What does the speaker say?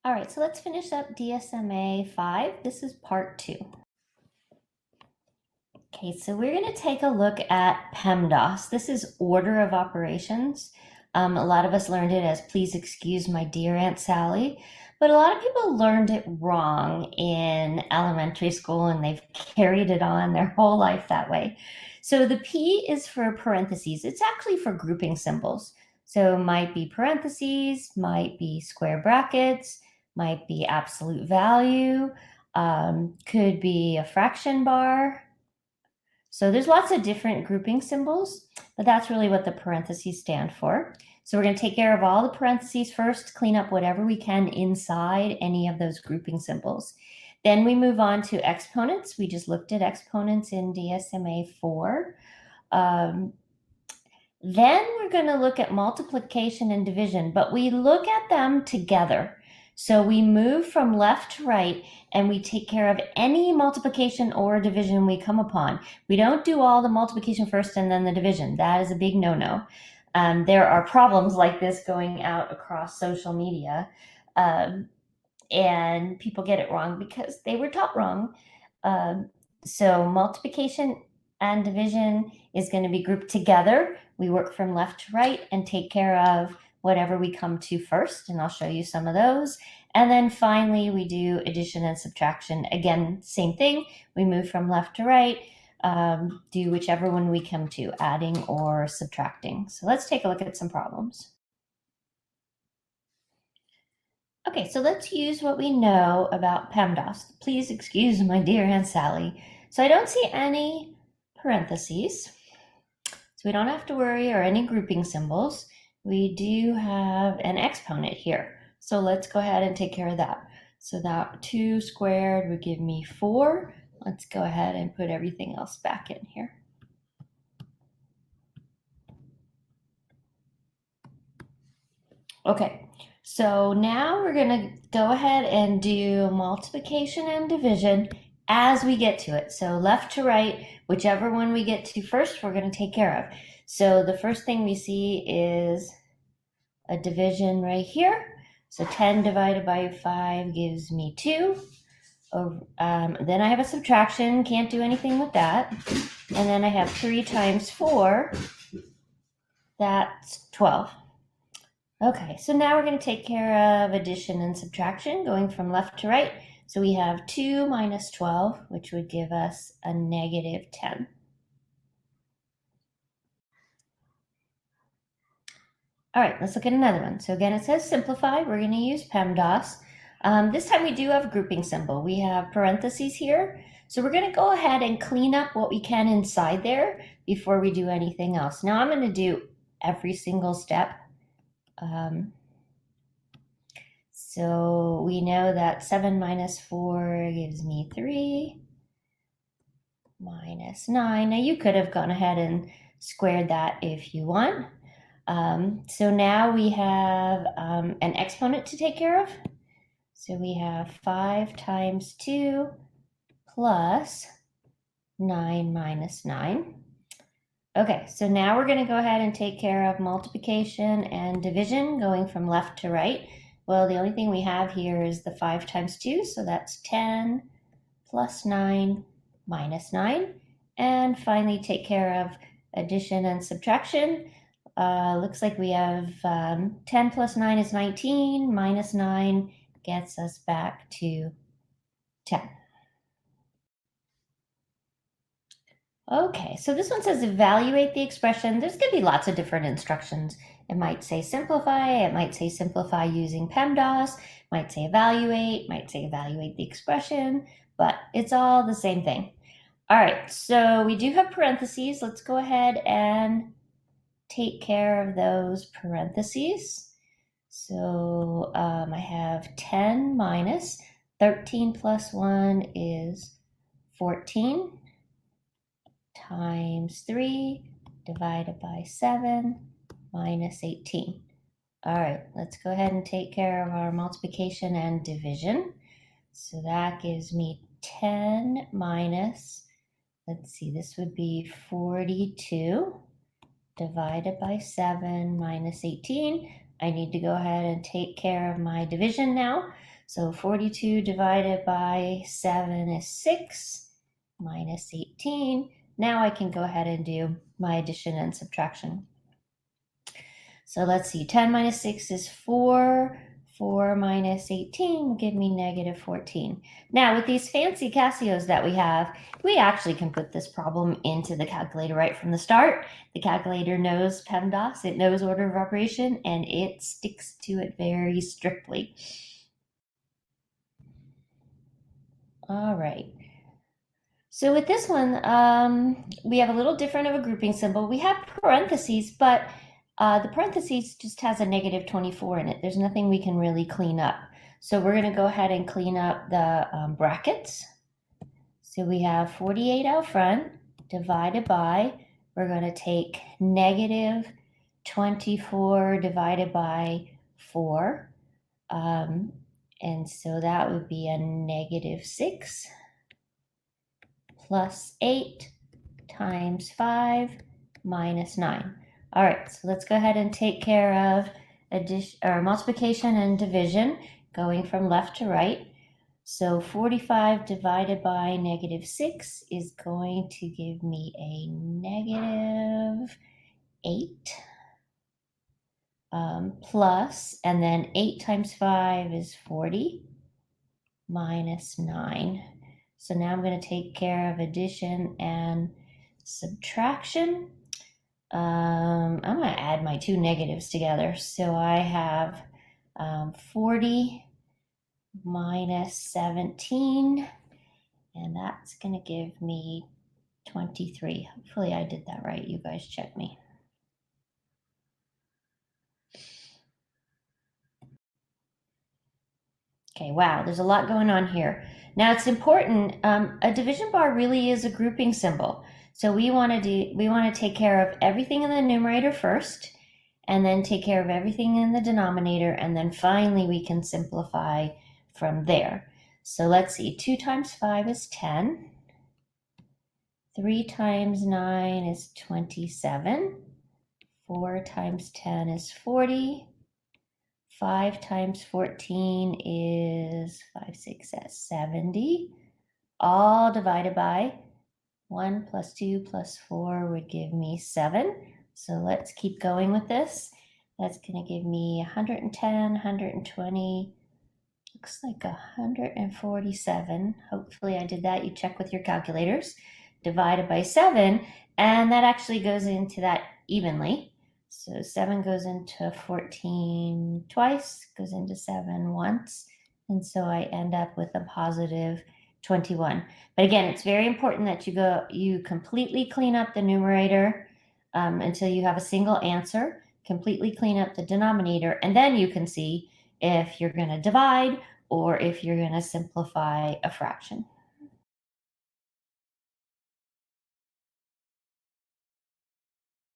All right, so let's finish up DSMA 5. This is part 2. Okay, so we're going to take a look at PEMDAS. This is order of operations. A lot of us learned it as please excuse my dear Aunt Sally, but a lot of people learned it wrong in elementary school and they've carried it on their whole life that way. So the P is for parentheses. It's actually for grouping symbols. So might be parentheses, might be square brackets, might be absolute value, could be a fraction bar. So there's lots of different grouping symbols, but that's really what the parentheses stand for. So we're going to take care of all the parentheses first, clean up whatever we can inside any of those grouping symbols. Then we move on to exponents. We just looked at exponents in DSMA 4. Then we're going to look at multiplication and division, but we look at them together. So we move from left to right and we take care of any multiplication or division we come upon. We don't do all the multiplication first and then the division. That is a big no-no. There are problems like this going out across social media, and people get it wrong because they were taught wrong. So multiplication and division is going to be grouped together. We work from left to right and take care of whatever we come to first, and I'll show you some of those. And then finally, we do addition and subtraction. Again, same thing. We move from left to right, do whichever one we come to, adding or subtracting. So let's take a look at some problems. Okay, so let's use what we know about PEMDAS. Please excuse my dear Aunt Sally. So I don't see any parentheses, so we don't have to worry, or any grouping symbols. We do have an exponent here. So let's go ahead and take care of that. So that 2 squared would give me 4. Let's go ahead and put everything else back in here. Okay, so now we're going to go ahead and do multiplication and division as we get to it. So left to right, whichever one we get to first, we're going to take care of. So the first thing we see is a division right here. So 10 divided by 5 gives me 2. Then I have a subtraction, can't do anything with that. And then I have 3 times 4, that's 12. Okay, so now we're going to take care of addition and subtraction, going from left to right. So we have 2 minus 12, which would give us a negative 10. All right, let's look at another one. So again, it says simplify. We're going to use PEMDAS. This time we do have a grouping symbol. We have parentheses here. So we're going to go ahead and clean up what we can inside there before we do anything else. Now I'm going to do every single step. So we know that 7 minus 4 gives me 3 minus 9. Now you could have gone ahead and squared that if you want. So now we have an exponent to take care of. So we have 5 times 2 plus 9 minus 9. Okay, so now we're going to go ahead and take care of multiplication and division, going from left to right. Well, the only thing we have here is the 5 times 2, so that's 10 plus 9 minus 9. And finally, take care of addition and subtraction. Looks like we have 10 plus 9 is 19, minus 9 gets us back to 10. Okay, so this one says evaluate the expression. There's going to be lots of different instructions. It might say simplify, it might say simplify using PEMDAS, might say evaluate the expression, but it's all the same thing. All right, so we do have parentheses. Let's go ahead and take care of those parentheses. So I have 10 minus 13 plus 1 is 14. Times 3 divided by 7 minus 18. All right, let's go ahead and take care of our multiplication and division. So that gives me 10 minus, let's see, this would be 42 divided by 7 minus 18. I need to go ahead and take care of my division now. So 42 divided by 7 is 6 minus 18. Now I can go ahead and do my addition and subtraction. So let's see, 10 minus 6 is 4. 4 minus 18 will give me negative 14. Now, with these fancy Casios that we have, we actually can put this problem into the calculator right from the start. The calculator knows PEMDAS, it knows order of operation, and it sticks to it very strictly. All right. So with this one, we have a little different of a grouping symbol. We have parentheses, but the parentheses just has a negative 24 in it. There's nothing we can really clean up. So we're going to go ahead and clean up the brackets. So we have 48 out front divided by, we're going to take negative 24 divided by 4. And so that would be a negative 6 plus 8 times 5 minus 9. All right, so let's go ahead and take care of addition or multiplication and division going from left to right. So 45 divided by negative 6 is going to give me a negative 8 plus, and then 8 times 5 is 40 minus 9. So now I'm going to take care of addition and subtraction. I'm going to add my two negatives together. So I have 40 minus 17, and that's going to give me 23. Hopefully I did that right. You guys check me. Okay, wow, there's a lot going on here. Now it's important, a division bar really is a grouping symbol. So we want to take care of everything in the numerator first, and then take care of everything in the denominator, and then finally we can simplify from there. So let's see, 2 times 5 is 10. 3 times 9 is 27. 4 times 10 is 40. 5 times 14 is 5, 6, that's 70. All divided by 1 plus 2 plus 4 would give me 7. So let's keep going with this. That's going to give me 110, 120, looks like 147. Hopefully I did that. You check with your calculators. Divided by 7, and that actually goes into that evenly. So 7 goes into 14 twice, goes into 7 once, and so I end up with a positive 21. But again, it's very important that you completely clean up the numerator until you have a single answer, completely clean up the denominator, and then you can see if you're going to divide or if you're going to simplify a fraction.